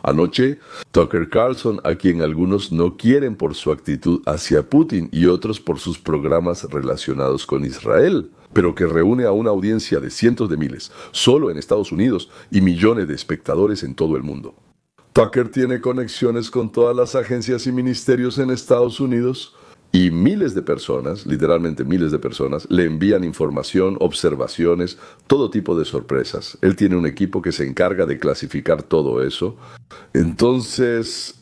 Anoche, Tucker Carlson, a quien algunos no quieren por su actitud hacia Putin y otros por sus programas relacionados con Israel, pero que reúne a una audiencia de cientos de miles, solo en Estados Unidos, y millones de espectadores en todo el mundo. Tucker tiene conexiones con todas las agencias y ministerios en Estados Unidos y miles de personas, literalmente miles de personas, le envían información, observaciones, todo tipo de sorpresas. Él tiene un equipo que se encarga de clasificar todo eso. Entonces,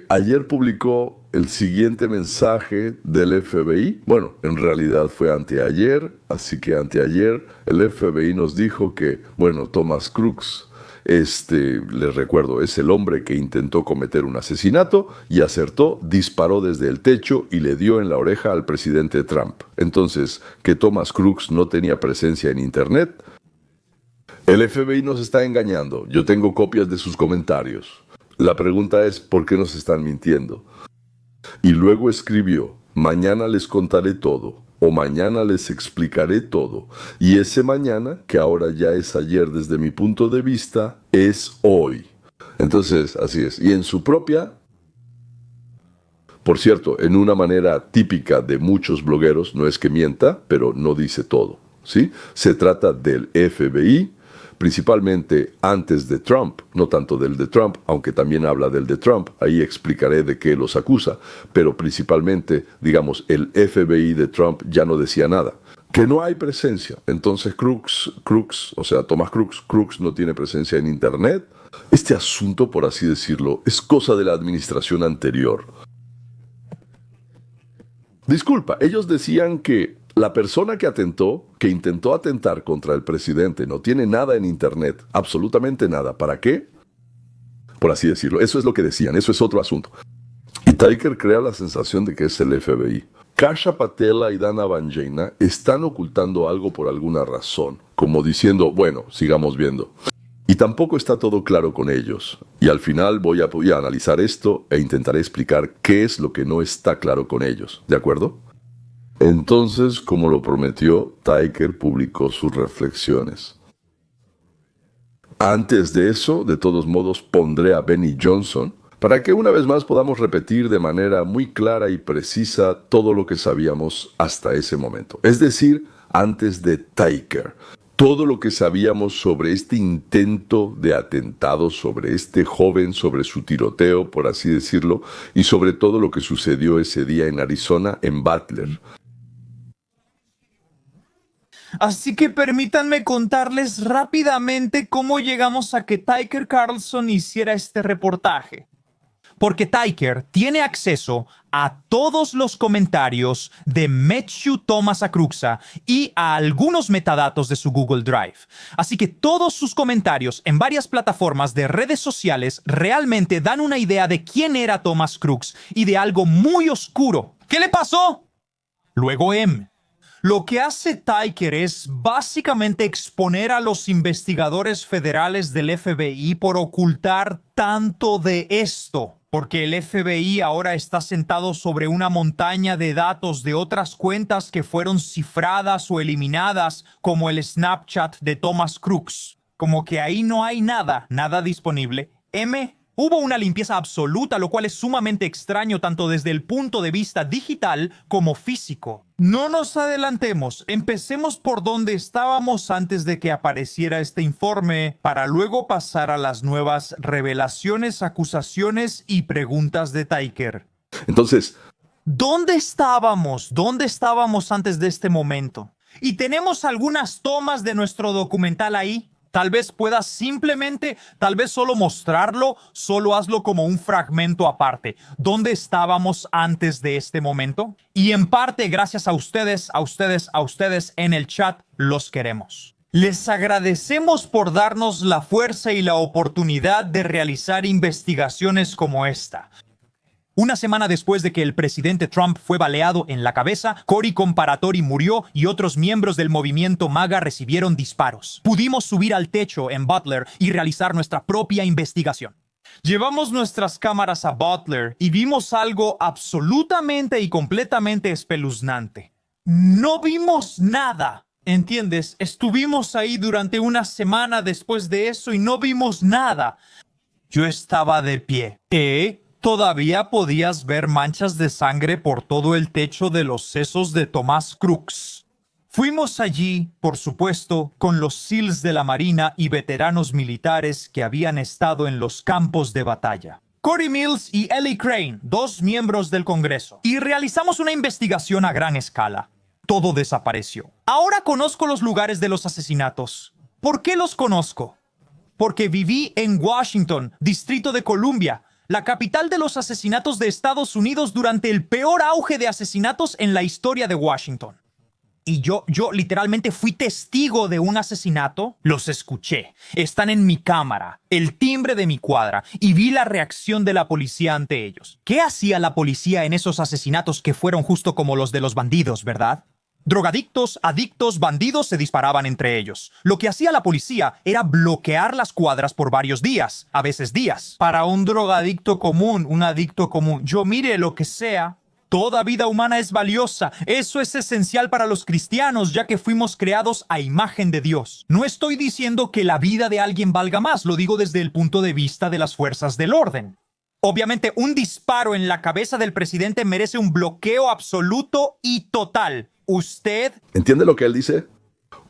ayer publicó el siguiente mensaje del FBI. Bueno, en realidad fue anteayer, así que anteayer el FBI nos dijo que, bueno, Thomas Crooks, les recuerdo, es el hombre que intentó cometer un asesinato y acertó, disparó desde el techo y le dio en la oreja al presidente Trump. Entonces, que Thomas Crooks no tenía presencia en Internet, el FBI nos está engañando. Yo tengo copias de sus comentarios. La pregunta es, ¿por qué nos están mintiendo? Y luego escribió, mañana les contaré todo. O mañana les explicaré todo. Y ese mañana, que ahora ya es ayer desde mi punto de vista, es hoy. Entonces, así es. Y en su propia, por cierto, en una manera típica de muchos blogueros, no es que mienta, pero no dice todo, ¿sí? Se trata del FBI, principalmente antes de Trump, no tanto del de Trump, aunque también habla del de Trump, ahí explicaré de qué los acusa, pero principalmente, digamos, el FBI de Trump ya no decía nada, que no hay presencia. Entonces Thomas Crooks no tiene presencia en Internet. Este asunto, por así decirlo, es cosa de la administración anterior. Disculpa, ellos decían que la persona que intentó atentar contra el presidente, no tiene nada en Internet, absolutamente nada. ¿Para qué? Por así decirlo. Eso es lo que decían, eso es otro asunto. Y Tucker crea la sensación de que es el FBI. Kasha Patela y Dana Banjana están ocultando algo por alguna razón, como diciendo, bueno, sigamos viendo. Y tampoco está todo claro con ellos. Y al final voy a analizar esto e intentaré explicar qué es lo que no está claro con ellos. ¿De acuerdo? Entonces, como lo prometió, Tucker publicó sus reflexiones. Antes de eso, de todos modos, pondré a Benny Johnson para que una vez más podamos repetir de manera muy clara y precisa todo lo que sabíamos hasta ese momento. Es decir, antes de Tucker. Todo lo que sabíamos sobre este intento de atentado, sobre este joven, sobre su tiroteo, por así decirlo, y sobre todo lo que sucedió ese día en Arizona, en Butler. Así que permítanme contarles rápidamente cómo llegamos a que Tucker Carlson hiciera este reportaje. Porque Tucker tiene acceso a todos los comentarios de Matthew Thomas Akruksa y a algunos metadatos de su Google Drive. Así que todos sus comentarios en varias plataformas de redes sociales realmente dan una idea de quién era Thomas Crooks y de algo muy oscuro. ¿Qué le pasó? Luego Lo que hace Tucker es básicamente exponer a los investigadores federales del FBI por ocultar tanto de esto. Porque el FBI ahora está sentado sobre una montaña de datos de otras cuentas que fueron cifradas o eliminadas, como el Snapchat de Thomas Crooks. Como que ahí no hay nada disponible. Hubo una limpieza absoluta, lo cual es sumamente extraño tanto desde el punto de vista digital como físico. No nos adelantemos, empecemos por donde estábamos antes de que apareciera este informe, para luego pasar a las nuevas revelaciones, acusaciones y preguntas de Tucker. Entonces, ¿Dónde estábamos? ¿Dónde estábamos antes de este momento? Y tenemos algunas tomas de nuestro documental ahí. Tal vez puedas simplemente, tal vez solo mostrarlo, solo hazlo como un fragmento aparte. ¿Dónde estábamos antes de este momento? Y en parte, gracias a ustedes en el chat, los queremos. Les agradecemos por darnos la fuerza y la oportunidad de realizar investigaciones como esta. Una semana después de que el presidente Trump fue baleado en la cabeza, Cory Comparatori murió y otros miembros del movimiento MAGA recibieron disparos. Pudimos subir al techo en Butler y realizar nuestra propia investigación. Llevamos nuestras cámaras a Butler y vimos algo absolutamente y completamente espeluznante. No vimos nada. ¿Entiendes? Estuvimos ahí durante una semana después de eso y no vimos nada. Yo estaba de pie. Todavía podías ver manchas de sangre por todo el techo de los sesos de Thomas Crooks. Fuimos allí, por supuesto, con los SEALs de la Marina y veteranos militares que habían estado en los campos de batalla. Corey Mills y Ellie Crane, 2 miembros del Congreso. Y realizamos una investigación a gran escala. Todo desapareció. Ahora conozco los lugares de los asesinatos. ¿Por qué los conozco? Porque viví en Washington, Distrito de Columbia, la capital de los asesinatos de Estados Unidos durante el peor auge de asesinatos en la historia de Washington. Y yo literalmente fui testigo de un asesinato. Los escuché. Están en mi cámara, el timbre de mi cuadra, y vi la reacción de la policía ante ellos. ¿Qué hacía la policía en esos asesinatos que fueron justo como los de los bandidos, verdad? Drogadictos, adictos, bandidos se disparaban entre ellos. Lo que hacía la policía era bloquear las cuadras por varios días, a veces días. Para un drogadicto común, un adicto común, yo mire lo que sea, toda vida humana es valiosa. Eso es esencial para los cristianos, ya que fuimos creados a imagen de Dios. No estoy diciendo que la vida de alguien valga más, lo digo desde el punto de vista de las fuerzas del orden. Obviamente, un disparo en la cabeza del presidente merece un bloqueo absoluto y total. Usted... ¿Entiende lo que él dice?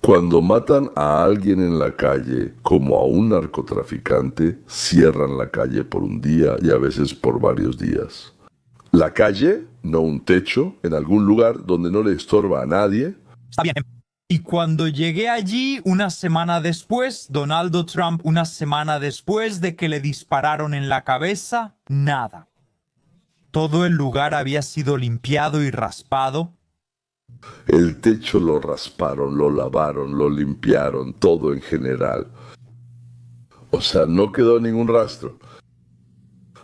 Cuando matan a alguien en la calle, como a un narcotraficante, cierran la calle por un día y a veces por varios días. La calle, no un techo, en algún lugar donde no le estorba a nadie. Está bien. Y cuando llegué allí, una semana después, Donald Trump, una semana después de que le dispararon en la cabeza, nada. Todo el lugar había sido limpiado y raspado. El techo lo rasparon, lo lavaron, lo limpiaron, todo en general. O sea, no quedó ningún rastro.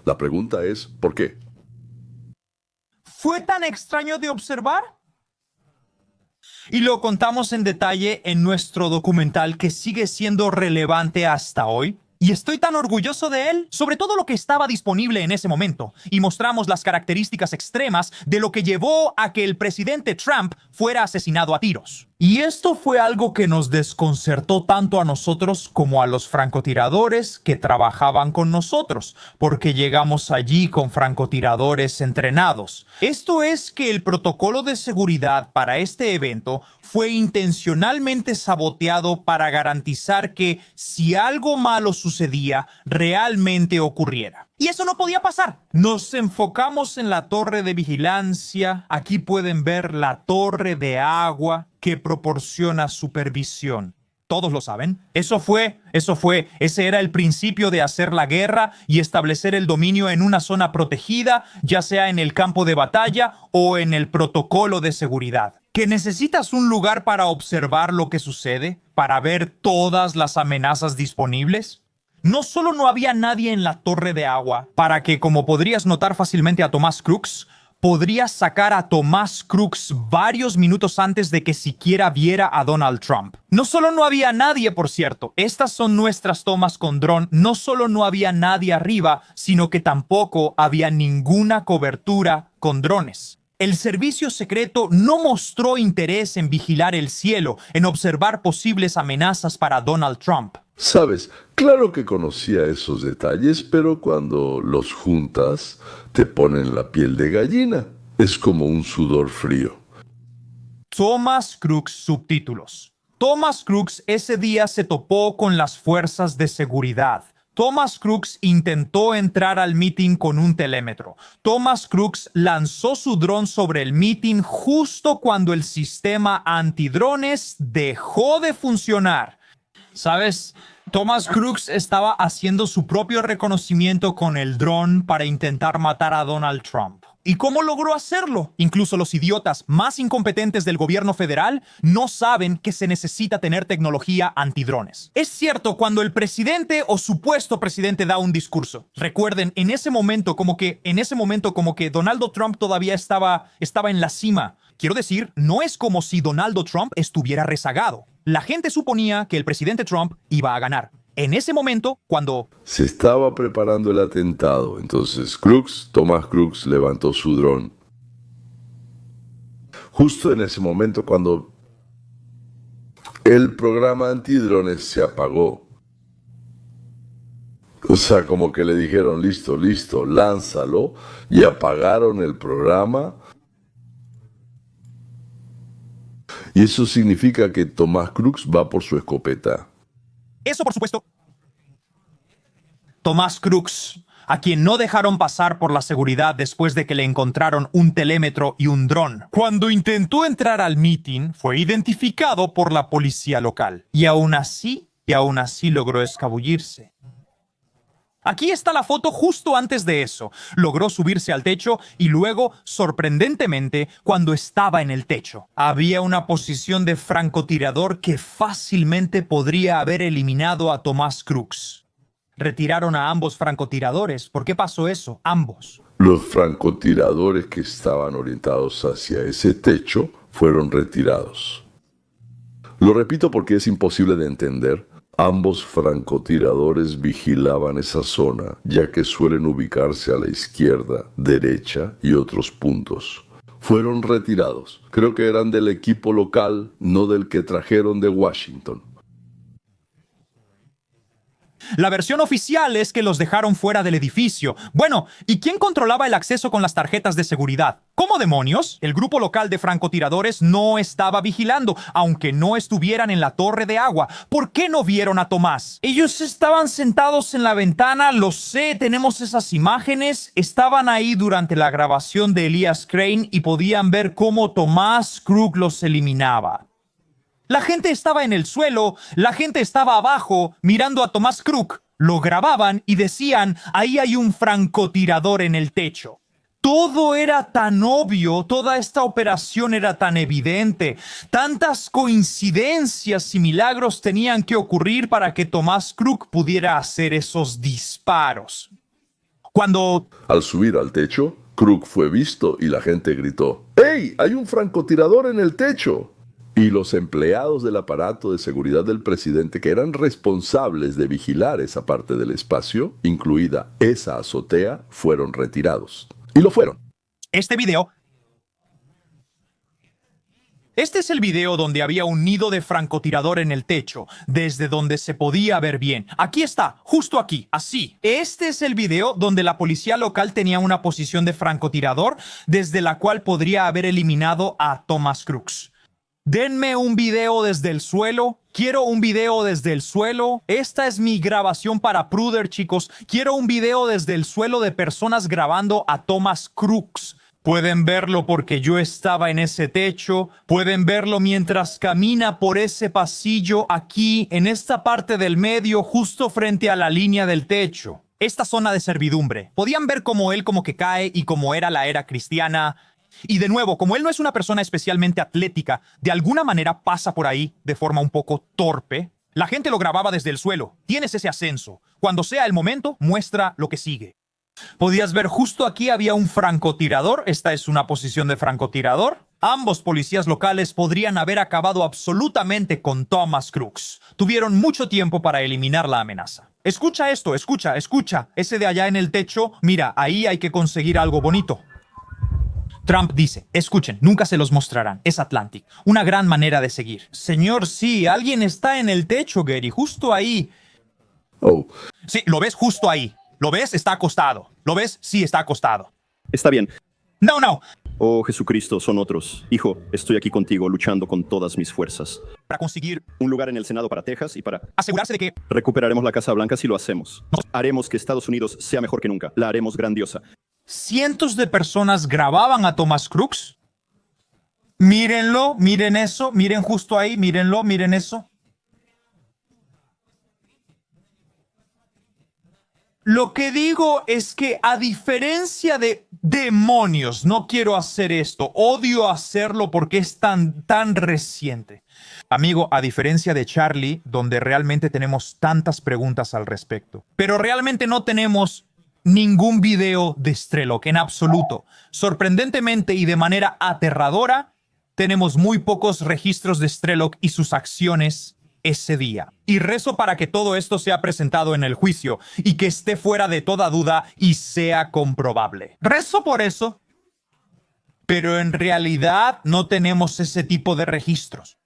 La pregunta es, ¿por qué? ¿Fue tan extraño de observar? Y lo contamos en detalle en nuestro documental que sigue siendo relevante hasta hoy. Y estoy tan orgulloso de él, sobre todo lo que estaba disponible en ese momento. Y mostramos las características extremas de lo que llevó a que el presidente Trump fuera asesinado a tiros. Y esto fue algo que nos desconcertó tanto a nosotros como a los francotiradores que trabajaban con nosotros, porque llegamos allí con francotiradores entrenados. Esto es que el protocolo de seguridad para este evento fue intencionalmente saboteado para garantizar que si algo malo sucedía, realmente ocurriera. Y eso no podía pasar. Nos enfocamos en la torre de vigilancia. Aquí pueden ver la torre de agua que proporciona supervisión. Todos lo saben. Ese era el principio de hacer la guerra y establecer el dominio en una zona protegida, ya sea en el campo de batalla o en el protocolo de seguridad. ¿Que necesitas un lugar para observar lo que sucede? ¿Para ver todas las amenazas disponibles? No solo no había nadie en la torre de agua para que, como podrías notar fácilmente a Thomas Crooks, podrías sacar a Thomas Crooks varios minutos antes de que siquiera viera a Donald Trump. No solo no había nadie, por cierto, estas son nuestras tomas con dron, no solo no había nadie arriba, sino que tampoco había ninguna cobertura con drones. El servicio secreto no mostró interés en vigilar el cielo, en observar posibles amenazas para Donald Trump. Sabes, claro que conocía esos detalles, pero cuando los juntas, te ponen la piel de gallina. Es como un sudor frío. Thomas Crooks, subtítulos. Thomas Crooks ese día se topó con las fuerzas de seguridad. Thomas Crooks intentó entrar al meeting con un telémetro. Thomas Crooks lanzó su dron sobre el meeting justo cuando el sistema antidrones dejó de funcionar. ¿Sabes? Thomas Crooks estaba haciendo su propio reconocimiento con el dron para intentar matar a Donald Trump. ¿Y cómo logró hacerlo? Incluso los idiotas más incompetentes del gobierno federal no saben que se necesita tener tecnología antidrones. Es cierto, cuando el presidente o supuesto presidente da un discurso. Recuerden, en ese momento como que Donald Trump todavía estaba en la cima. Quiero decir, no es como si Donald Trump estuviera rezagado. La gente suponía que el presidente Trump iba a ganar. En ese momento, cuando se estaba preparando el atentado, entonces Thomas Crooks levantó su dron. Justo en ese momento cuando el programa antidrones se apagó. O sea, como que le dijeron, listo, listo, lánzalo, y apagaron el programa. Y eso significa que Tomás Crooks va por su escopeta. Eso, por supuesto. Tomás Crooks, a quien no dejaron pasar por la seguridad después de que le encontraron un telémetro y un dron. Cuando intentó entrar al meeting, fue identificado por la policía local. Y aún así logró escabullirse. Aquí está la foto justo antes de eso. Logró subirse al techo y luego, sorprendentemente, cuando estaba en el techo, había una posición de francotirador que fácilmente podría haber eliminado a Tomás Crooks. Retiraron a ambos francotiradores. ¿Por qué pasó eso? Ambos. Los francotiradores que estaban orientados hacia ese techo fueron retirados. Lo repito porque es imposible de entender. Ambos francotiradores vigilaban esa zona, ya que suelen ubicarse a la izquierda, derecha y otros puntos. Fueron retirados. Creo que eran del equipo local, no del que trajeron de Washington. La versión oficial es que los dejaron fuera del edificio. Bueno, ¿y quién controlaba el acceso con las tarjetas de seguridad? ¿Cómo demonios? El grupo local de francotiradores no estaba vigilando, aunque no estuvieran en la torre de agua. ¿Por qué no vieron a Tomás? Ellos estaban sentados en la ventana, lo sé, tenemos esas imágenes. Estaban ahí durante la grabación de Elias Crane y podían ver cómo Tomás Crooks los eliminaba. La gente estaba en el suelo, la gente estaba abajo mirando a Tomás Crooks. Lo grababan y decían, ahí hay un francotirador en el techo. Todo era tan obvio, toda esta operación era tan evidente. Tantas coincidencias y milagros tenían que ocurrir para que Tomás Crooks pudiera hacer esos disparos. Cuando... Al subir al techo, Crooks fue visto y la gente gritó, ¡Ey! ¡Hay un francotirador en el techo! Y los empleados del aparato de seguridad del presidente, que eran responsables de vigilar esa parte del espacio, incluida esa azotea, fueron retirados. Y lo fueron. Este es el video donde había un nido de francotirador en el techo, desde donde se podía ver bien. Aquí está, justo aquí, así. Este es el video donde la policía local tenía una posición de francotirador, desde la cual podría haber eliminado a Tomás Crooks. Denme un video desde el suelo. Quiero un video desde el suelo. Esta es mi grabación para Pruder, chicos. Quiero un video desde el suelo de personas grabando a Tomás Crooks. Pueden verlo porque yo estaba en ese techo. Pueden verlo mientras camina por ese pasillo aquí, en esta parte del medio, justo frente a la línea del techo. Esta zona de servidumbre. Podían ver cómo él como que cae y cómo era la era cristiana. Y de nuevo, como él no es una persona especialmente atlética, de alguna manera pasa por ahí de forma un poco torpe. La gente lo grababa desde el suelo. Tienes ese ascenso. Cuando sea el momento, muestra lo que sigue. Podías ver justo aquí había un francotirador. Esta es una posición de francotirador. Ambos policías locales podrían haber acabado absolutamente con Tomás Crooks. Tuvieron mucho tiempo para eliminar la amenaza. Escucha esto, escucha. Ese de allá en el techo, mira, ahí hay que conseguir algo bonito. Trump dice, escuchen, nunca se los mostrarán, es Atlantic, una gran manera de seguir. Señor, sí, alguien está en el techo, Gary, justo ahí. Oh. Sí, lo ves justo ahí. ¿Lo ves? Está acostado. ¿Lo ves? Sí, está acostado. Está bien. No. Oh, Jesucristo, son otros. Hijo, estoy aquí contigo luchando con todas mis fuerzas. Para conseguir Un lugar en el Senado para Texas y para... asegurarse de que... Recuperaremos la Casa Blanca si lo hacemos. Haremos que Estados Unidos sea mejor que nunca. La haremos grandiosa. cientos de personas grababan a Tomás Crooks. Mírenlo, miren eso, miren justo ahí, mírenlo, miren eso. Lo que digo es que a diferencia de demonios, no quiero hacer esto, odio hacerlo porque es tan reciente. Amigo, a diferencia de Charlie, donde realmente tenemos tantas preguntas al respecto, pero realmente no tenemos ningún video de Strelok en absoluto. Sorprendentemente y de manera aterradora, tenemos muy pocos registros de Strelok y sus acciones ese día. Y rezo para que todo esto sea presentado en el juicio y que esté fuera de toda duda y sea comprobable. Rezo por eso, pero en realidad no tenemos ese tipo de registros.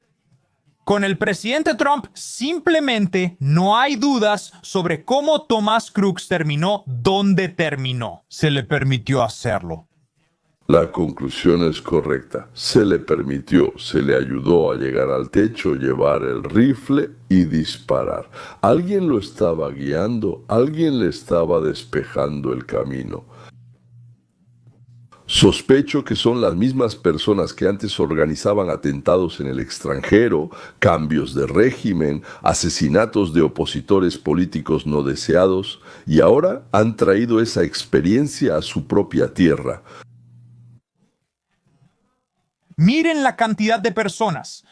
Con el presidente Trump simplemente no hay dudas sobre cómo Thomas Crooks terminó donde terminó. Se le permitió hacerlo. La conclusión es correcta. Se le permitió, se le ayudó a llegar al techo, llevar el rifle y disparar. Alguien lo estaba guiando, alguien le estaba despejando el camino. Sospecho que son las mismas personas que antes organizaban atentados en el extranjero, cambios de régimen, asesinatos de opositores políticos no deseados, y ahora han traído esa experiencia a su propia tierra. Miren la cantidad de personas,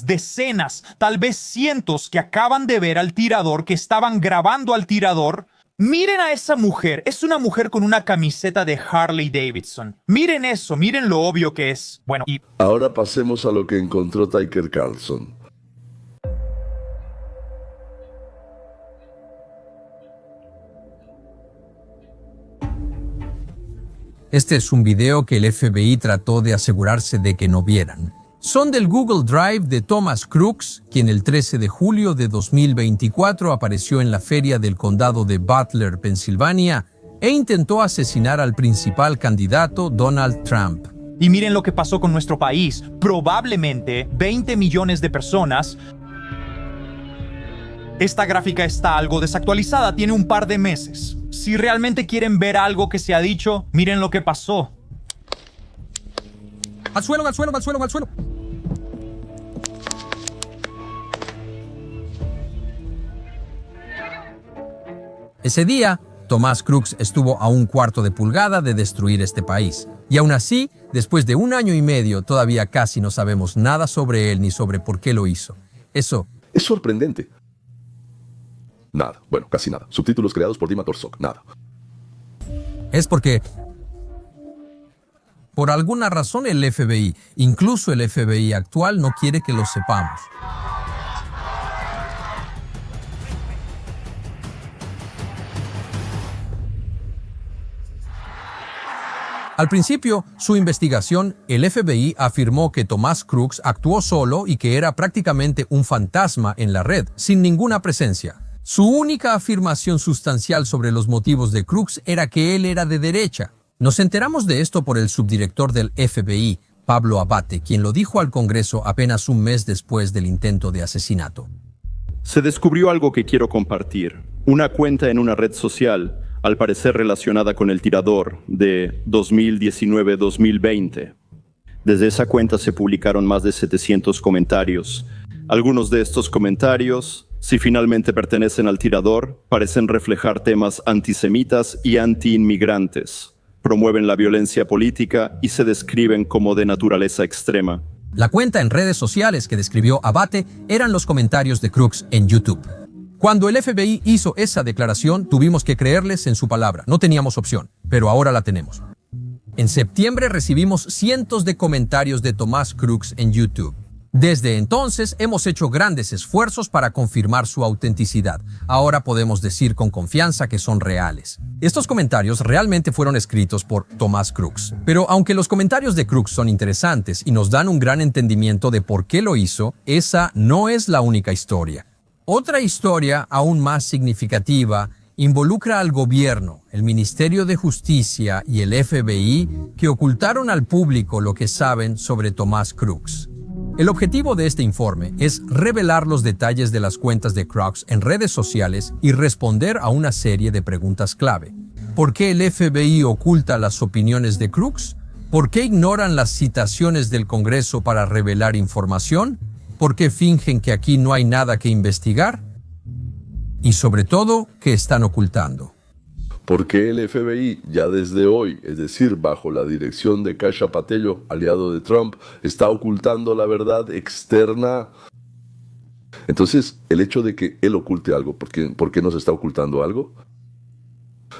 decenas, tal vez cientos que acaban de ver al tirador, que estaban grabando al tirador. Miren a esa mujer, es una mujer con una camiseta de Harley Davidson. Miren eso, miren lo obvio que es. Bueno, y Ahora pasemos a lo que encontró Tucker Carlson. Este es un video que el FBI trató de asegurarse de que no vieran. Son del Google Drive de Thomas Crooks, quien el 13 de julio de 2024 apareció en la feria del condado de Butler, Pensilvania, e intentó asesinar al principal candidato, Donald Trump. Y miren lo que pasó con nuestro país. Probablemente 20 millones de personas. Esta gráfica está algo desactualizada, tiene un par de meses. Si realmente quieren ver algo que se ha dicho, miren lo que pasó. ¡Al suelo, al suelo, al suelo, al suelo! Ese día, Thomas Crooks estuvo a un cuarto de pulgada de destruir este país. Y aún así, después de 1 año y medio, todavía casi no sabemos nada sobre él ni sobre por qué lo hizo. Eso Es sorprendente. Nada, bueno, casi nada. Subtítulos creados por Dima Torsok, nada. es porque, por alguna razón, el FBI, incluso el FBI actual, no quiere que lo sepamos. Al principio, su investigación, el FBI afirmó que Thomas Crooks actuó solo y que era prácticamente un fantasma en la red, sin ninguna presencia. Su única afirmación sustancial sobre los motivos de Crooks era que él era de derecha. Nos enteramos de esto por el subdirector del FBI, Pablo Abate, quien lo dijo al Congreso apenas un mes después del intento de asesinato. Se descubrió algo que quiero compartir. Una cuenta en una red social, al parecer relacionada con el tirador de 2019-2020. Desde esa cuenta se publicaron más de 700 comentarios. Algunos de estos comentarios, si finalmente pertenecen al tirador, parecen reflejar temas antisemitas y antiinmigrantes. Promueven la violencia política y se describen como de naturaleza extrema. La cuenta en redes sociales que describió Abate eran los comentarios de Crooks en YouTube. Cuando el FBI hizo esa declaración, tuvimos que creerles en su palabra. No teníamos opción, pero ahora la tenemos. En septiembre recibimos cientos de comentarios de Thomas Crooks en YouTube. Desde entonces hemos hecho grandes esfuerzos para confirmar su autenticidad. Ahora podemos decir con confianza que son reales. Estos comentarios realmente fueron escritos por Thomas Crooks. Pero aunque los comentarios de Crooks son interesantes y nos dan un gran entendimiento de por qué lo hizo, esa no es la única historia. Otra historia aún más significativa involucra al gobierno, el Ministerio de Justicia y el FBI que ocultaron al público lo que saben sobre Thomas Crooks. El objetivo de este informe es revelar los detalles de las cuentas de Crooks en redes sociales y responder a una serie de preguntas clave. ¿Por qué el FBI oculta las opiniones de Crooks? ¿Por qué ignoran las citaciones del Congreso para revelar información? ¿Por qué fingen que aquí no hay nada que investigar? Y sobre todo, ¿qué están ocultando? Porque el FBI ya desde hoy, es decir, bajo la dirección de Kasha Patello, aliado de Trump, está ocultando la verdad externa. Entonces, el hecho de que él oculte algo, ¿por qué nos está ocultando algo?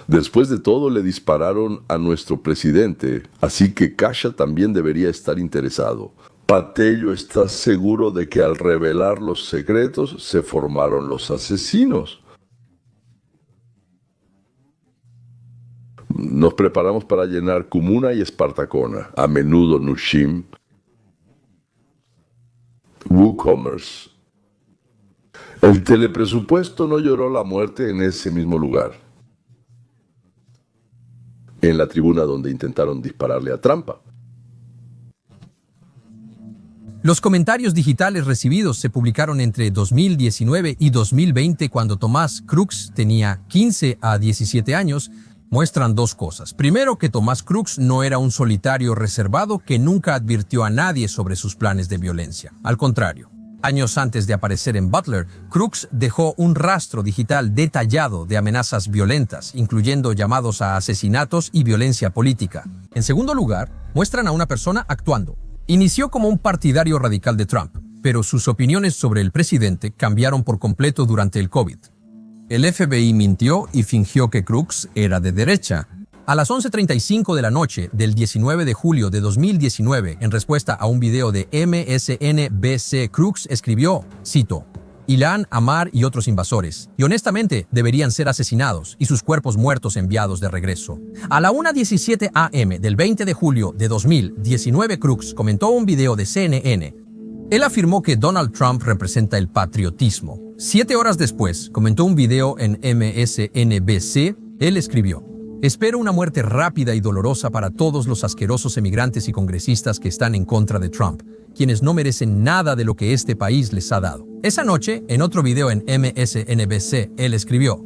Después de todo, le dispararon a nuestro presidente, así que Kasha también debería estar interesado. Patello está seguro de que al revelar los secretos se formaron los asesinos. Nos preparamos para llenar Comuna y Espartacona, a menudo Nushim. WooCommerce. El telepresupuesto no lloró la muerte en ese mismo lugar, en la tribuna donde intentaron dispararle a Trump. Los comentarios digitales recibidos se publicaron entre 2019 y 2020 cuando Tomás Crooks tenía 15 a 17 años. Muestran dos cosas. Primero, que Tomás Crooks no era un solitario reservado que nunca advirtió a nadie sobre sus planes de violencia. Al contrario, años antes de aparecer en Butler, Crooks dejó un rastro digital detallado de amenazas violentas, incluyendo llamados a asesinatos y violencia política. En segundo lugar, muestran a una persona actuando. Inició como un partidario radical de Trump, pero sus opiniones sobre el presidente cambiaron por completo durante el COVID. El FBI mintió y fingió que Crooks era de derecha. A las 11:35 de la noche del 19 de julio de 2019, en respuesta a un video de MSNBC, Crooks escribió, cito, Ilhan, Ammar y otros invasores, y honestamente deberían ser asesinados y sus cuerpos muertos enviados de regreso. A la 1:17 a.m. del 20 de julio de 2019, Crooks comentó un video de CNN. Él afirmó que Donald Trump representa el patriotismo. 7 horas después, comentó un video en MSNBC. Él escribió, espero una muerte rápida y dolorosa para todos los asquerosos emigrantes y congresistas que están en contra de Trump, quienes no merecen nada de lo que este país les ha dado. Esa noche, en otro video en MSNBC, él escribió,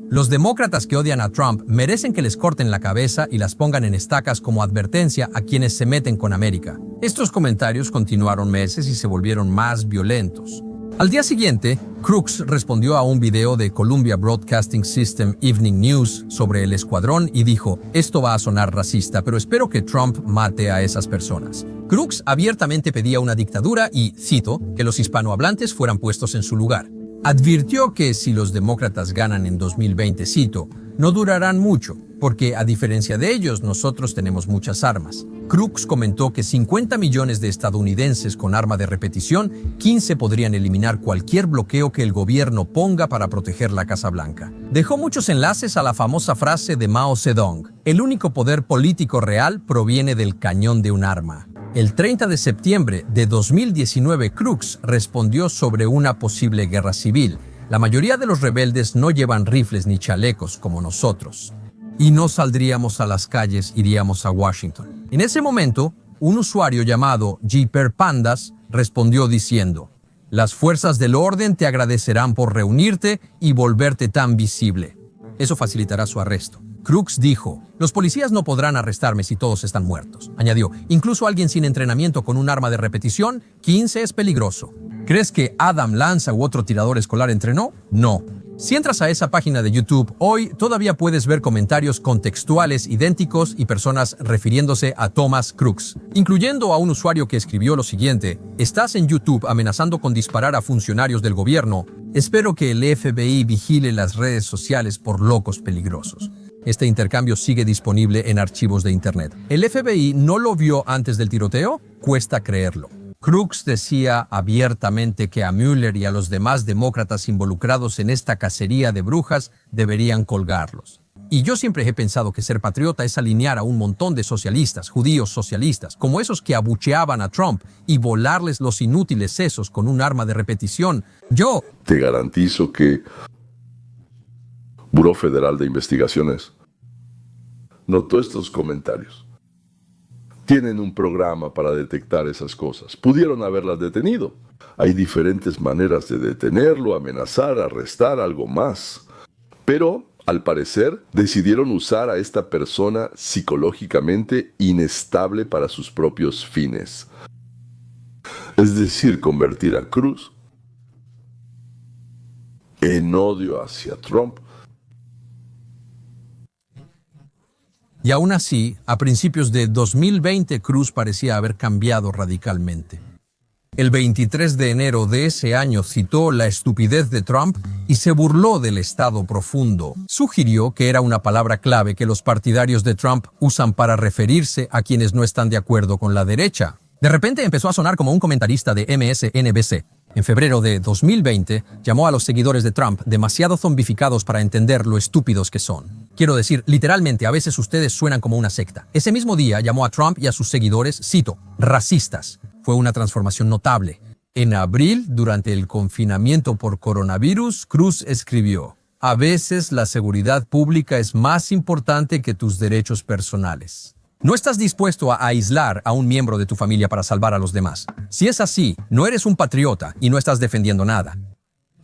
los demócratas que odian a Trump merecen que les corten la cabeza y las pongan en estacas como advertencia a quienes se meten con América. Estos comentarios continuaron meses y se volvieron más violentos. Al día siguiente, Crooks respondió a un video de Columbia Broadcasting System Evening News sobre el escuadrón y dijo, esto va a sonar racista, pero espero que Trump mate a esas personas. Crooks abiertamente pedía una dictadura y, cito, que los hispanohablantes fueran puestos en su lugar. Advirtió que si los demócratas ganan en 2020, cito, no durarán mucho, porque a diferencia de ellos, nosotros tenemos muchas armas. Crooks comentó que 50 millones de estadounidenses con arma de repetición, 15 podrían eliminar cualquier bloqueo que el gobierno ponga para proteger la Casa Blanca. Dejó muchos enlaces a la famosa frase de Mao Zedong, el único poder político real proviene del cañón de un arma. El 30 de septiembre de 2019, Crooks respondió sobre una posible guerra civil. La mayoría de los rebeldes no llevan rifles ni chalecos como nosotros. Y no saldríamos a las calles, iríamos a Washington. En ese momento, un usuario llamado Jeeper Pandas respondió diciendo, las fuerzas del orden te agradecerán por reunirte y volverte tan visible. Eso facilitará su arresto. Crooks dijo, los policías no podrán arrestarme si todos están muertos. Añadió, incluso alguien sin entrenamiento con un arma de repetición, 15 es peligroso. ¿Crees que Adam Lanza u otro tirador escolar entrenó? No. Si entras a esa página de YouTube hoy, todavía puedes ver comentarios contextuales idénticos y personas refiriéndose a Thomas Crooks, incluyendo a un usuario que escribió lo siguiente, estás en YouTube amenazando con disparar a funcionarios del gobierno. Espero que el FBI vigile las redes sociales por locos peligrosos. Este intercambio sigue disponible en archivos de Internet. ¿El FBI no lo vio antes del tiroteo? Cuesta creerlo. Crooks decía abiertamente que a Mueller y a los demás demócratas involucrados en esta cacería de brujas deberían colgarlos. Y yo siempre he pensado que ser patriota es alinear a un montón de socialistas, judíos socialistas, como esos que abucheaban a Trump y volarles los inútiles sesos con un arma de repetición. Yo te garantizo que Buró Federal de Investigaciones notó estos comentarios. Tienen un programa para detectar esas cosas. Pudieron haberlas detenido. Hay diferentes maneras de detenerlo, amenazar, arrestar, algo más. Pero, al parecer, decidieron usar a esta persona psicológicamente inestable para sus propios fines. Es decir, convertir a Cruz en odio hacia Trump. Y aún así, a principios de 2020, Cruz parecía haber cambiado radicalmente. El 23 de enero de ese año citó la estupidez de Trump y se burló del Estado profundo. Sugirió que era una palabra clave que los partidarios de Trump usan para referirse a quienes no están de acuerdo con la derecha. De repente empezó a sonar como un comentarista de MSNBC. En febrero de 2020, llamó a los seguidores de Trump demasiado zombificados para entender lo estúpidos que son. Quiero decir, literalmente, a veces ustedes suenan como una secta. Ese mismo día llamó a Trump y a sus seguidores, cito, racistas. Fue una transformación notable. En abril, durante el confinamiento por coronavirus, Cruz escribió: "A veces la seguridad pública es más importante que tus derechos personales". No estás dispuesto a aislar a un miembro de tu familia para salvar a los demás. Si es así, no eres un patriota y no estás defendiendo nada.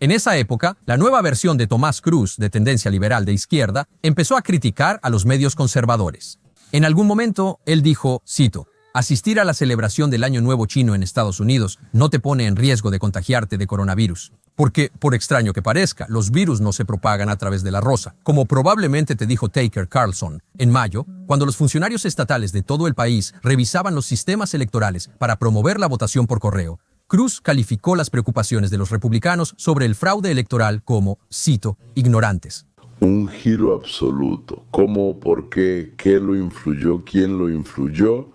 En esa época, la nueva versión de Tomás Cruz, de tendencia liberal de izquierda, empezó a criticar a los medios conservadores. En algún momento, él dijo, cito: "Asistir a la celebración del Año Nuevo Chino en Estados Unidos no te pone en riesgo de contagiarte de coronavirus. Porque, por extraño que parezca, los virus no se propagan a través de la rosa, como probablemente te dijo Tucker Carlson en mayo, cuando los funcionarios estatales de todo el país revisaban los sistemas electorales para promover la votación por correo. Cruz calificó las preocupaciones de los republicanos sobre el fraude electoral como, cito, ignorantes. Un giro absoluto. ¿Cómo? ¿Por qué? ¿Qué lo influyó? ¿Quién lo influyó?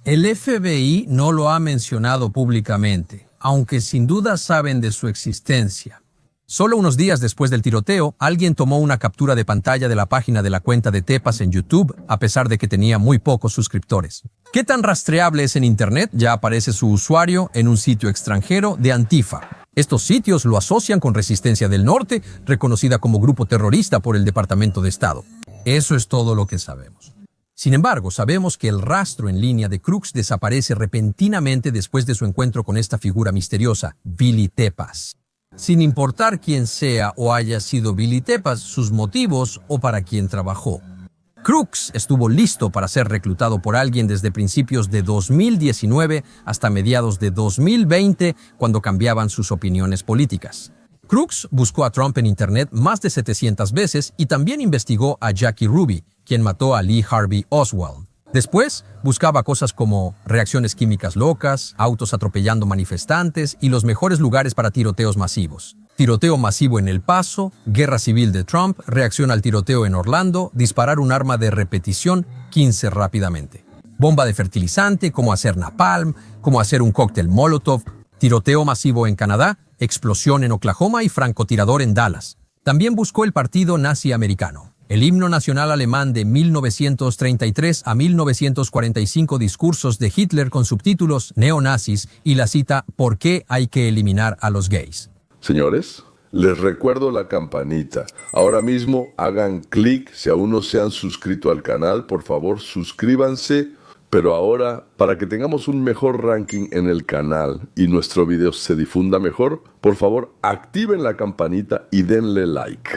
El FBI no lo ha mencionado públicamente, aunque sin duda saben de su existencia. Solo unos días después del tiroteo, alguien tomó una captura de pantalla de la página de la cuenta de Tepas en YouTube, a pesar de que tenía muy pocos suscriptores. ¿Qué tan rastreable es en Internet? Ya aparece su usuario en un sitio extranjero de Antifa. Estos sitios lo asocian con Resistencia del Norte, reconocida como grupo terrorista por el Departamento de Estado. Eso es todo lo que sabemos. Sin embargo, sabemos que el rastro en línea de Cruz desaparece repentinamente después de su encuentro con esta figura misteriosa, Billy Tepas. Sin importar quién sea o haya sido Billy Tepas, sus motivos o para quién trabajó. Cruz estuvo listo para ser reclutado por alguien desde principios de 2019 hasta mediados de 2020, cuando cambiaban sus opiniones políticas. Cruz buscó a Trump en Internet más de 700 veces y también investigó a Jackie Ruby, quien mató a Lee Harvey Oswald. Después, buscaba cosas como reacciones químicas locas, autos atropellando manifestantes y los mejores lugares para tiroteos masivos. Tiroteo masivo en El Paso, guerra civil de Trump, reacción al tiroteo en Orlando, disparar un arma de repetición 15 rápidamente. Bomba de fertilizante, cómo hacer napalm, cómo hacer un cóctel Molotov, tiroteo masivo en Canadá, explosión en Oklahoma y francotirador en Dallas. También buscó el Partido Nazi Americano. El himno nacional alemán de 1933 a 1945, discursos de Hitler con subtítulos neonazis y la cita ¿Por qué hay que eliminar a los gays? Señores, les recuerdo la campanita. Ahora mismo hagan clic. Si aún no se han suscrito al canal, por favor suscríbanse. Pero ahora, para que tengamos un mejor ranking en el canal y nuestro video se difunda mejor, por favor activen la campanita y denle like.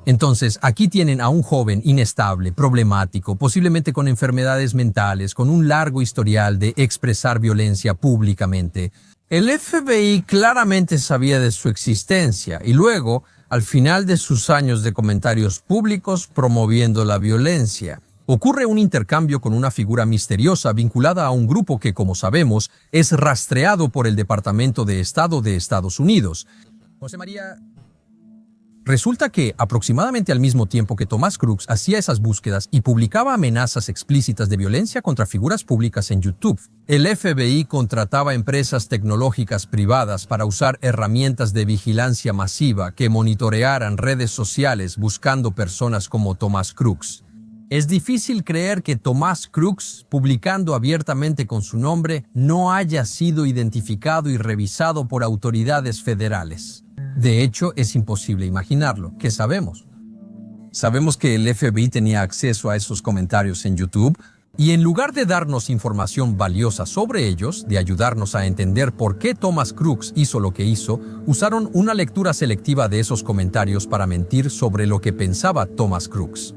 Entonces, aquí tienen a un joven inestable, problemático, posiblemente con enfermedades mentales, con un largo historial de expresar violencia públicamente. El FBI claramente sabía de su existencia y luego, al final de sus años de comentarios públicos promoviendo la violencia, ocurre un intercambio con una figura misteriosa vinculada a un grupo que, como sabemos, es rastreado por el Departamento de Estado de Estados Unidos. José María... Resulta que, aproximadamente al mismo tiempo que Tomás Cruz hacía esas búsquedas y publicaba amenazas explícitas de violencia contra figuras públicas en YouTube, el FBI contrataba empresas tecnológicas privadas para usar herramientas de vigilancia masiva que monitorearan redes sociales buscando personas como Tomás Cruz. Es difícil creer que Tomás Cruz, publicando abiertamente con su nombre, no haya sido identificado y revisado por autoridades federales. De hecho, es imposible imaginarlo. ¿Qué sabemos? Sabemos que el FBI tenía acceso a esos comentarios en YouTube y en lugar de darnos información valiosa sobre ellos, de ayudarnos a entender por qué Tomás Cruz hizo lo que hizo, usaron una lectura selectiva de esos comentarios para mentir sobre lo que pensaba Tomás Cruz.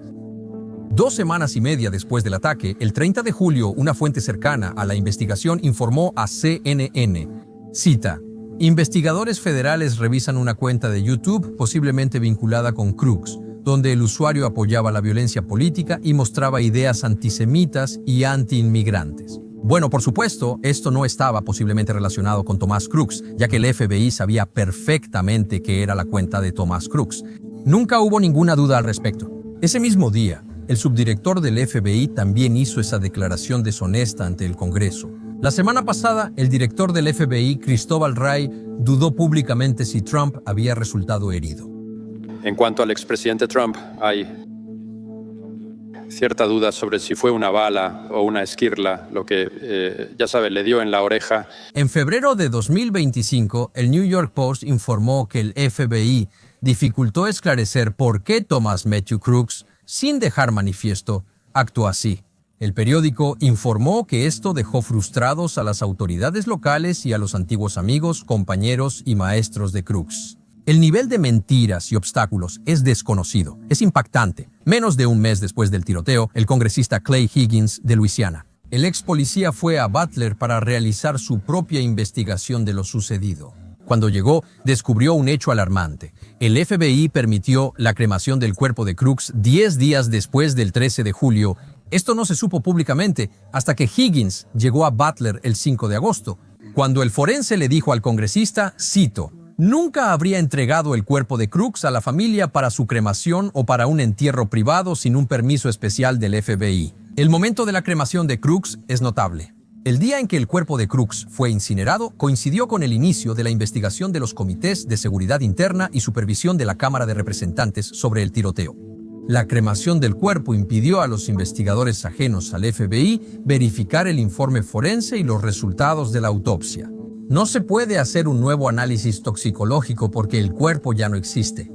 2 semanas y media después del ataque, el 30 de julio, una fuente cercana a la investigación informó a CNN, cita, investigadores federales revisan una cuenta de YouTube posiblemente vinculada con Cruz, donde el usuario apoyaba la violencia política y mostraba ideas antisemitas y antiinmigrantes. Bueno, por supuesto, esto no estaba posiblemente relacionado con Tomás Cruz, ya que el FBI sabía perfectamente que era la cuenta de Tomás Cruz. Nunca hubo ninguna duda al respecto. Ese mismo día, el subdirector del FBI también hizo esa declaración deshonesta ante el Congreso. La semana pasada, el director del FBI, Cristóbal Wray, dudó públicamente si Trump había resultado herido. En cuanto al expresidente Trump, hay cierta duda sobre si fue una bala o una esquirla, lo que, ya sabe, le dio en la oreja. En febrero de 2025, el New York Post informó que el FBI dificultó esclarecer por qué Thomas Matthew Crooks, sin dejar manifiesto, actuó así. El periódico informó que esto dejó frustrados a las autoridades locales y a los antiguos amigos, compañeros y maestros de Crooks. El nivel de mentiras y obstáculos es desconocido, es impactante. Menos de un mes después del tiroteo, el congresista Clay Higgins de Luisiana, el ex policía, fue a Butler para realizar su propia investigación de lo sucedido. Cuando llegó, descubrió un hecho alarmante. El FBI permitió la cremación del cuerpo de Crooks 10 días después del 13 de julio. Esto no se supo públicamente hasta que Higgins llegó a Butler el 5 de agosto, cuando el forense le dijo al congresista, cito, «Nunca habría entregado el cuerpo de Crooks a la familia para su cremación o para un entierro privado sin un permiso especial del FBI». El momento de la cremación de Crooks es notable. El día en que el cuerpo de Crooks fue incinerado coincidió con el inicio de la investigación de los comités de seguridad interna y supervisión de la Cámara de Representantes sobre el tiroteo. La cremación del cuerpo impidió a los investigadores ajenos al FBI verificar el informe forense y los resultados de la autopsia. No se puede hacer un nuevo análisis toxicológico porque el cuerpo ya no existe.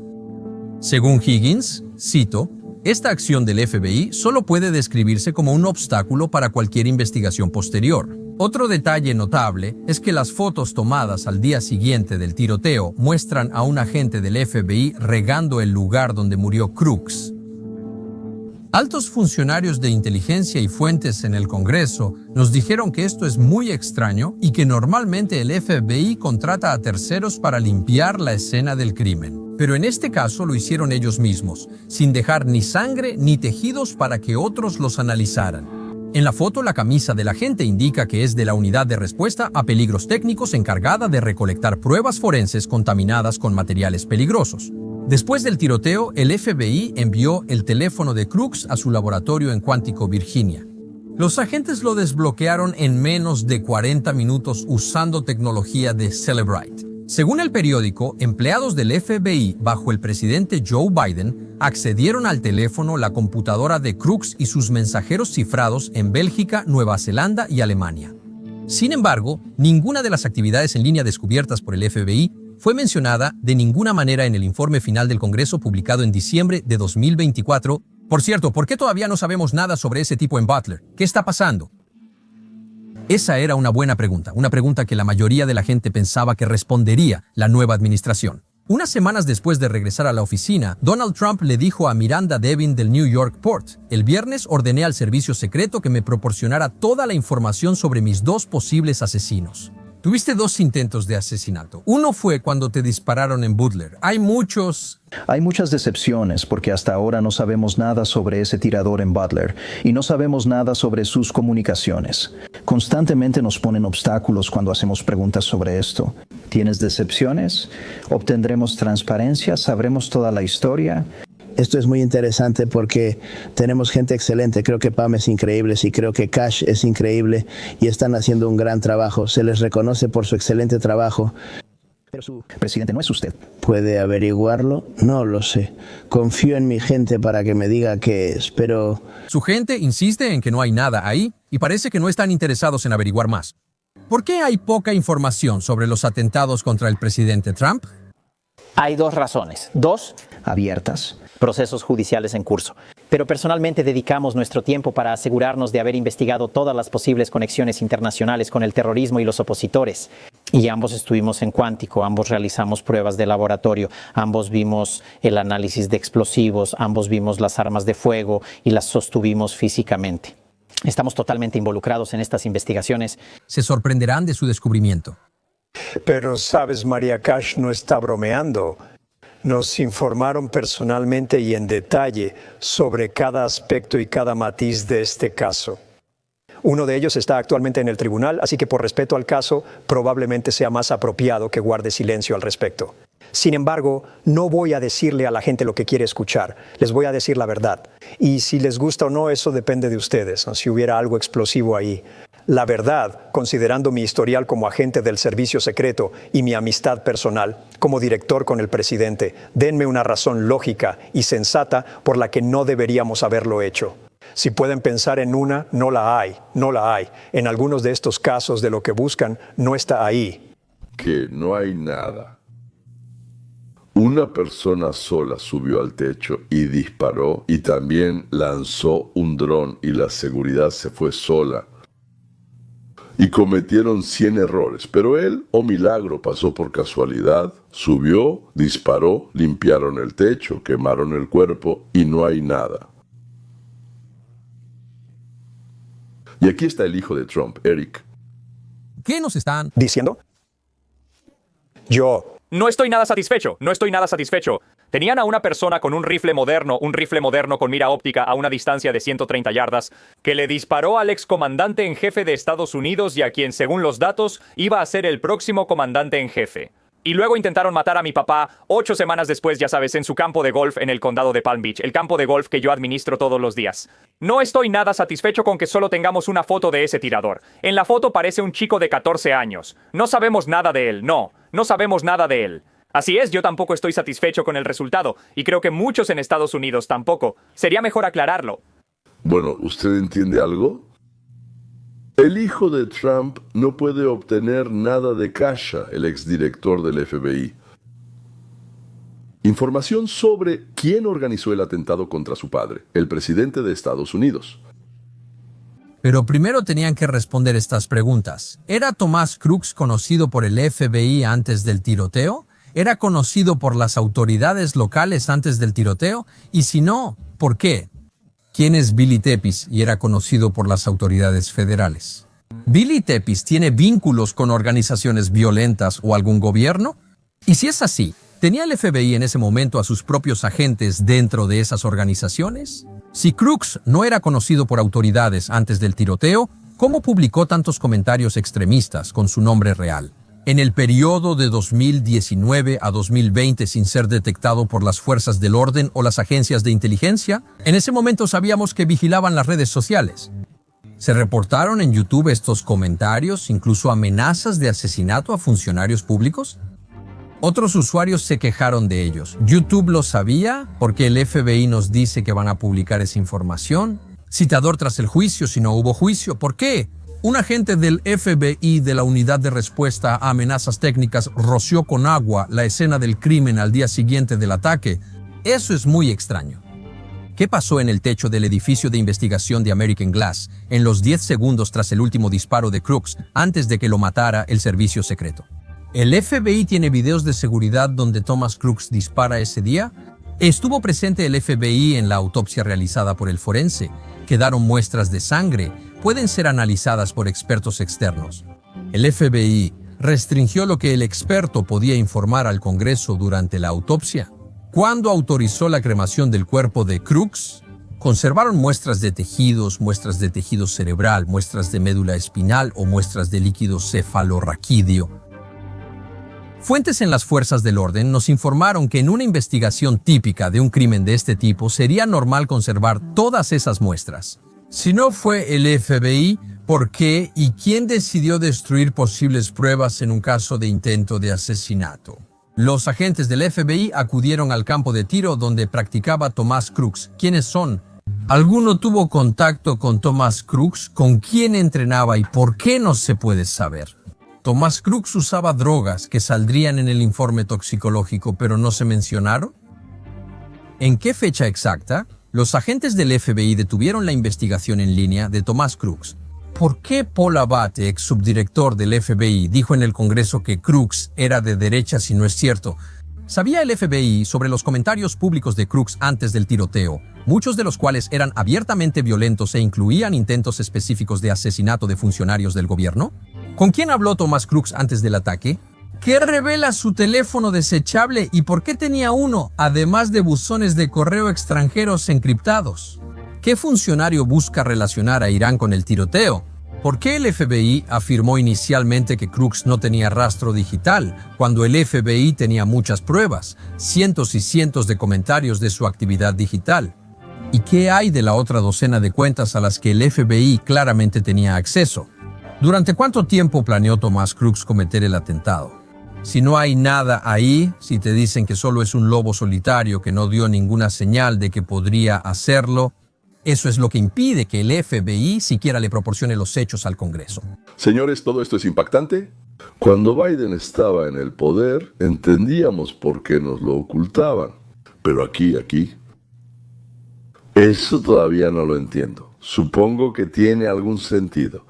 Según Higgins, cito, esta acción del FBI solo puede describirse como un obstáculo para cualquier investigación posterior. Otro detalle notable es que las fotos tomadas al día siguiente del tiroteo muestran a un agente del FBI regando el lugar donde murió Crooks. Altos funcionarios de inteligencia y fuentes en el Congreso nos dijeron que esto es muy extraño y que normalmente el FBI contrata a terceros para limpiar la escena del crimen. Pero en este caso lo hicieron ellos mismos, sin dejar ni sangre ni tejidos para que otros los analizaran. En la foto, la camisa del agente indica que es de la Unidad de Respuesta a Peligros Técnicos encargada de recolectar pruebas forenses contaminadas con materiales peligrosos. Después del tiroteo, el FBI envió el teléfono de Crooks a su laboratorio en Quantico, Virginia. Los agentes lo desbloquearon en menos de 40 minutos usando tecnología de Cellebrite. Según el periódico, empleados del FBI bajo el presidente Joe Biden accedieron al teléfono, la computadora de Crooks y sus mensajeros cifrados en Bélgica, Nueva Zelanda y Alemania. Sin embargo, ninguna de las actividades en línea descubiertas por el FBI fue mencionada de ninguna manera en el informe final del Congreso publicado en diciembre de 2024. Por cierto, ¿por qué todavía no sabemos nada sobre ese tipo en Butler? ¿Qué está pasando? Esa era una buena pregunta, una pregunta que la mayoría de la gente pensaba que respondería la nueva administración. Unas semanas después de regresar a la oficina, Donald Trump le dijo a Miranda Devin del New York Post, el viernes ordené al servicio secreto que me proporcionara toda la información sobre mis 2 posibles asesinos. Tuviste 2 intentos de asesinato. Uno fue cuando te dispararon en Butler. Hay muchas decepciones porque hasta ahora no sabemos nada sobre ese tirador en Butler y no sabemos nada sobre sus comunicaciones. Constantemente nos ponen obstáculos cuando hacemos preguntas sobre esto. ¿Tienes decepciones? ¿Obtendremos transparencia? ¿Sabremos toda la historia? Esto es muy interesante porque tenemos gente excelente. Creo que Pam es increíble, y creo que Cash es increíble y están haciendo un gran trabajo. Se les reconoce por su excelente trabajo. Pero su presidente no es usted. ¿Puede averiguarlo? No lo sé. Confío en mi gente para que me diga qué es, pero... Su gente insiste en que no hay nada ahí y parece que no están interesados en averiguar más. ¿Por qué hay poca información sobre los atentados contra el presidente Trump? Hay 2 razones. 2 abiertas. Procesos judiciales en curso. Pero personalmente dedicamos nuestro tiempo para asegurarnos de haber investigado todas las posibles conexiones internacionales con el terrorismo y los opositores. Y ambos estuvimos en Quantico, ambos realizamos pruebas de laboratorio, ambos vimos el análisis de explosivos, ambos vimos las armas de fuego y las sostuvimos físicamente. Estamos totalmente involucrados en estas investigaciones. Se sorprenderán de su descubrimiento. Pero sabes, María Cash no está bromeando. Nos informaron personalmente y en detalle sobre cada aspecto y cada matiz de este caso. Uno de ellos está actualmente en el tribunal, así que por respeto al caso, probablemente sea más apropiado que guarde silencio al respecto. Sin embargo, no voy a decirle a la gente lo que quiere escuchar. Les voy a decir la verdad. Y si les gusta o no, eso depende de ustedes, ¿no? Si hubiera algo explosivo ahí. La verdad, considerando mi historial como agente del servicio secreto y mi amistad personal como director con el presidente, denme una razón lógica y sensata por la que no deberíamos haberlo hecho. Si pueden pensar en una, no la hay, no la hay. En algunos de estos casos de lo que buscan no está ahí. Que no hay nada. Una persona sola subió al techo y disparó y también lanzó un dron y la seguridad se fue sola. Y cometieron 100 errores, pero él, oh milagro, pasó por casualidad, subió, disparó, limpiaron el techo, quemaron el cuerpo y no hay nada. Y aquí está el hijo de Trump, Eric. ¿Qué nos están ¿Diciendo? Yo. No estoy nada satisfecho, no estoy nada satisfecho. Tenían a una persona con un rifle moderno con mira óptica a una distancia de 130 yardas, que le disparó al excomandante en jefe de Estados Unidos y a quien, según los datos, iba a ser el próximo comandante en jefe. Y luego intentaron matar a mi papá 8 semanas después, ya sabes, en su campo de golf en el condado de Palm Beach, el campo de golf que yo administro todos los días. No estoy nada satisfecho con que solo tengamos una foto de ese tirador. En la foto parece un chico de 14 años. No sabemos nada de él, no sabemos nada de él. Así es, yo tampoco estoy satisfecho con el resultado, y creo que muchos en Estados Unidos tampoco. Sería mejor aclararlo. Bueno, ¿usted entiende algo? El hijo de Trump no puede obtener nada de Kasha, el exdirector del FBI. Información sobre quién organizó el atentado contra su padre, el presidente de Estados Unidos. Pero primero tenían que responder estas preguntas. ¿Era Thomas Crooks conocido por el FBI antes del tiroteo? ¿Era conocido por las autoridades locales antes del tiroteo? Y si no, ¿por qué? ¿Quién es Billy Tepes y era conocido por las autoridades federales? ¿Billy Tepes tiene vínculos con organizaciones violentas o algún gobierno? Y si es así, ¿tenía el FBI en ese momento a sus propios agentes dentro de esas organizaciones? Si Crooks no era conocido por autoridades antes del tiroteo, ¿cómo publicó tantos comentarios extremistas con su nombre real? En el periodo de 2019 a 2020 sin ser detectado por las fuerzas del orden o las agencias de inteligencia, en ese momento sabíamos que vigilaban las redes sociales. Se reportaron en YouTube estos comentarios, incluso amenazas de asesinato a funcionarios públicos. Otros usuarios se quejaron de ellos. YouTube lo sabía porque el FBI nos dice que van a publicar esa información. Citador tras el juicio si no hubo juicio. ¿Por qué? Un agente del FBI de la Unidad de Respuesta a Amenazas Técnicas roció con agua la escena del crimen al día siguiente del ataque. Eso es muy extraño. ¿Qué pasó en el techo del edificio de investigación de American Glass en los 10 segundos tras el último disparo de Crooks antes de que lo matara el servicio secreto? ¿El FBI tiene videos de seguridad donde Thomas Crooks dispara ese día? ¿Estuvo presente el FBI en la autopsia realizada por el forense? ¿Quedaron muestras de sangre? Pueden ser analizadas por expertos externos. El FBI restringió lo que el experto podía informar al Congreso durante la autopsia. ¿Cuándo autorizó la cremación del cuerpo de Crooks? Conservaron muestras de tejido cerebral, muestras de médula espinal o muestras de líquido cefalorraquídeo. Fuentes en las fuerzas del orden nos informaron que en una investigación típica de un crimen de este tipo sería normal conservar todas esas muestras. Si no fue el FBI, ¿por qué y quién decidió destruir posibles pruebas en un caso de intento de asesinato? Los agentes del FBI acudieron al campo de tiro donde practicaba Thomas Crooks. ¿Quiénes son? ¿Alguno tuvo contacto con Thomas Crooks? ¿Con quién entrenaba y por qué no se puede saber? Thomas Crooks usaba drogas que saldrían en el informe toxicológico, pero no se mencionaron. ¿En qué fecha exacta? Los agentes del FBI detuvieron la investigación en línea de Thomas Crooks. ¿Por qué Paul Abate, ex subdirector del FBI, dijo en el Congreso que Crooks era de derecha si no es cierto? ¿Sabía el FBI sobre los comentarios públicos de Crooks antes del tiroteo, muchos de los cuales eran abiertamente violentos e incluían intentos específicos de asesinato de funcionarios del gobierno? ¿Con quién habló Thomas Crooks antes del ataque? ¿Qué revela su teléfono desechable y por qué tenía uno, además de buzones de correo extranjeros encriptados? ¿Qué funcionario busca relacionar a Irán con el tiroteo? ¿Por qué el FBI afirmó inicialmente que Crooks no tenía rastro digital, cuando el FBI tenía muchas pruebas, cientos y cientos de comentarios de su actividad digital? ¿Y qué hay de la otra docena de cuentas a las que el FBI claramente tenía acceso? ¿Durante cuánto tiempo planeó Thomas Crooks cometer el atentado? Si no hay nada ahí, si te dicen que solo es un lobo solitario que no dio ninguna señal de que podría hacerlo, Eso es lo que impide que el FBI siquiera le proporcione los hechos al Congreso. Señores, ¿todo esto es impactante? Cuando Biden estaba en el poder, entendíamos por qué nos lo ocultaban. Pero aquí, eso todavía no lo entiendo. Supongo que tiene algún sentido.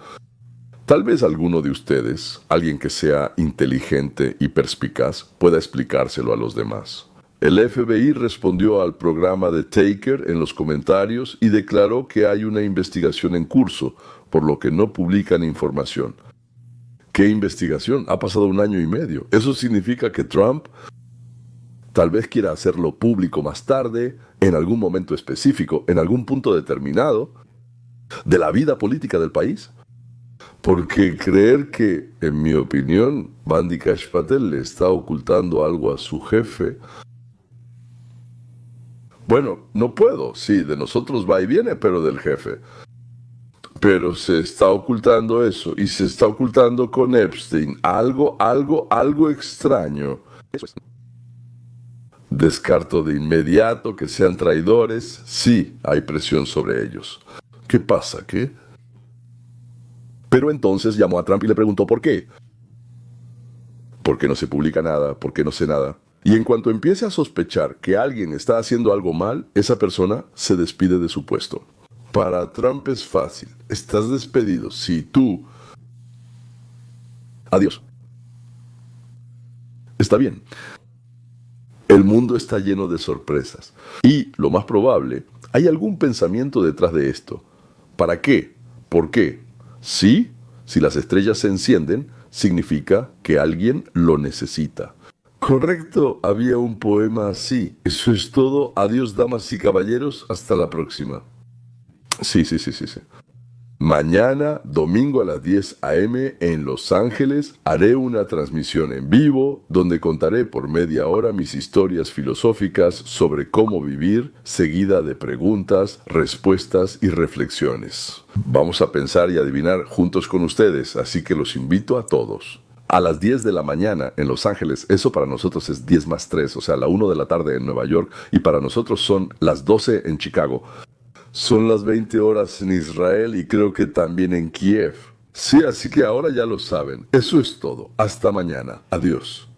Tal vez alguno de ustedes, alguien que sea inteligente y perspicaz, pueda explicárselo a los demás. El FBI respondió al programa de Tucker en los comentarios y declaró que hay una investigación en curso, por lo que no publican información. ¿Qué investigación? Ha pasado 1 año y medio. Eso significa que Trump tal vez quiera hacerlo público más tarde, en algún momento específico, en algún punto determinado de la vida política del país. Porque creer que, en mi opinión, Bandi Cash Patel le está ocultando algo a su jefe... Bueno, no puedo, sí, de nosotros va y viene, pero del jefe. Pero se está ocultando eso, y se está ocultando con Epstein. Algo extraño. Eso es. Descarto de inmediato que sean traidores. Sí, hay presión sobre ellos. ¿Qué pasa? ¿Qué? Pero entonces llamó a Trump y le preguntó por qué. ¿Por qué no se publica nada? ¿Por qué no sé nada? Y en cuanto empiece a sospechar que alguien está haciendo algo mal, esa persona se despide de su puesto. Para Trump es fácil. Estás despedido. Si tú... Adiós. Está bien. El mundo está lleno de sorpresas. Y, lo más probable, hay algún pensamiento detrás de esto. ¿Para qué? ¿Por qué? Sí, si las estrellas se encienden, significa que alguien lo necesita. Correcto, había un poema así. Eso es todo. Adiós, damas y caballeros. Hasta la próxima. Sí. Mañana, domingo a las 10 a.m. en Los Ángeles, haré una transmisión en vivo donde contaré por media hora mis historias filosóficas sobre cómo vivir, seguida de preguntas, respuestas y reflexiones. Vamos a pensar y adivinar juntos con ustedes, así que los invito a todos. A las 10 de la mañana en Los Ángeles, eso para nosotros es 10 más 3, o sea, la 1 de la tarde en Nueva York, y para nosotros son las 12 en Chicago. Son las 20 horas en Israel y creo que también en Kiev. Sí, así que ahora ya lo saben. Eso es todo. Hasta mañana. Adiós.